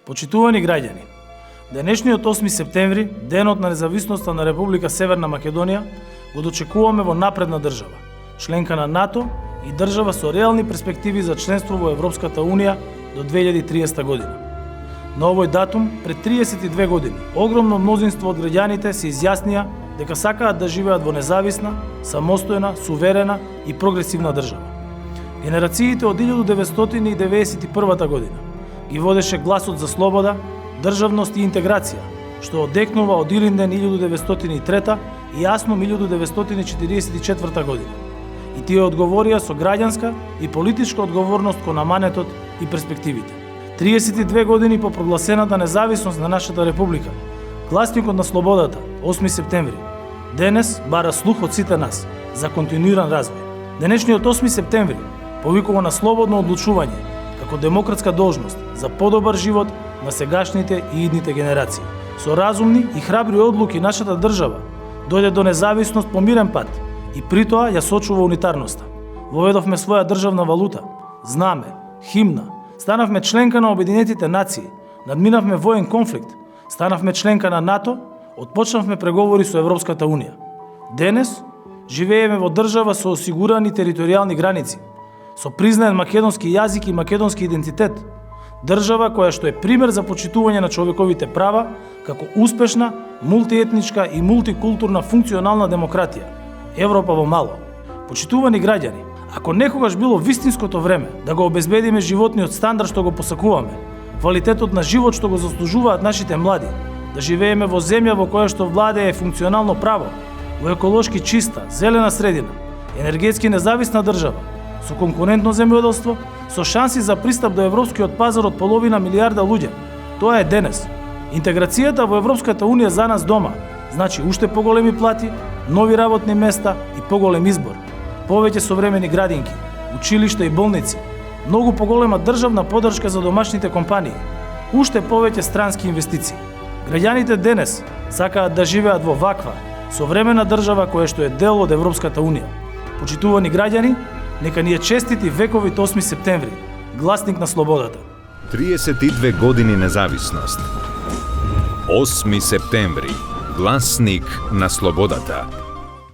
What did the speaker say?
Почитувани граѓани, денешниот 8 септември, денот на независноста на Република Северна Македонија, го дочекуваме во напредна држава, членка на НАТО и држава со реални перспективи за членство во Европската Унија до 2030 година. На овој датум, пред 32 години, огромно мнозинство од граѓаните се изјаснија дека сакаат да живеат во независна, самостојна, суверена и прогресивна држава. Генерациите од 1991 година ги водеше гласот за слобода, државност и интеграција, што одекнува од Илинден 1903 и Јаснум 1944 година. И тие одговорија со граѓанска и политичка одговорност кон аманетот и перспективите. 32 години по прогласената независност на нашата република, гласникот на слободата, 8 септември, денес бара слух од сите нас за континуиран развој. Денешниот 8 септември повикува на слободно одлучување како демократска должност за подобар живот на сегашните и идните генерации. Со разумни и храбри одлуки нашата држава дојде до независност по мирен пат и притоа ја сочува унитарноста. Воведовме своја државна валута, знаме, химна, станавме членка на Обединетите нации, надминавме воен конфликт, станавме членка на НАТО, отпочнавме преговори со Европската Унија. Денес живееме во држава со осигурани територијални граници, со признаен македонски јазик и македонски идентитет, држава која што е пример за почитување на човековите права како успешна, мултиетничка и мултикултурна функционална демократија. Европа во мало. Почитувани граѓани, ако некогаш било вистинското време да го обезбедиме животниот стандард што го посакуваме, квалитетот на живот што го заслужуваат нашите млади, да живееме во земја во која што владее функционално право, во еколошки чиста, зелена средина, енергетски независна држава, со конкурентно земјоделство, со шанси за пристап до европскиот пазар од половина милијарда луѓе. Тоа е денес. Интеграцијата во Европската Унија за нас дома значи уште поголеми плати, нови работни места и поголем избор, повеќе современи градинки, училишта и болници, многу поголема државна поддршка за домашните компании, уште повеќе странски инвестиции. Граѓаните денес сакаат да живеат во ваква, современа држава која што е дел од Европската Унија. Почитувани граѓани, нека ни е честити вековите 8 септември, гласник на слободата. 32 години независност. 8 септември, гласник на слободата.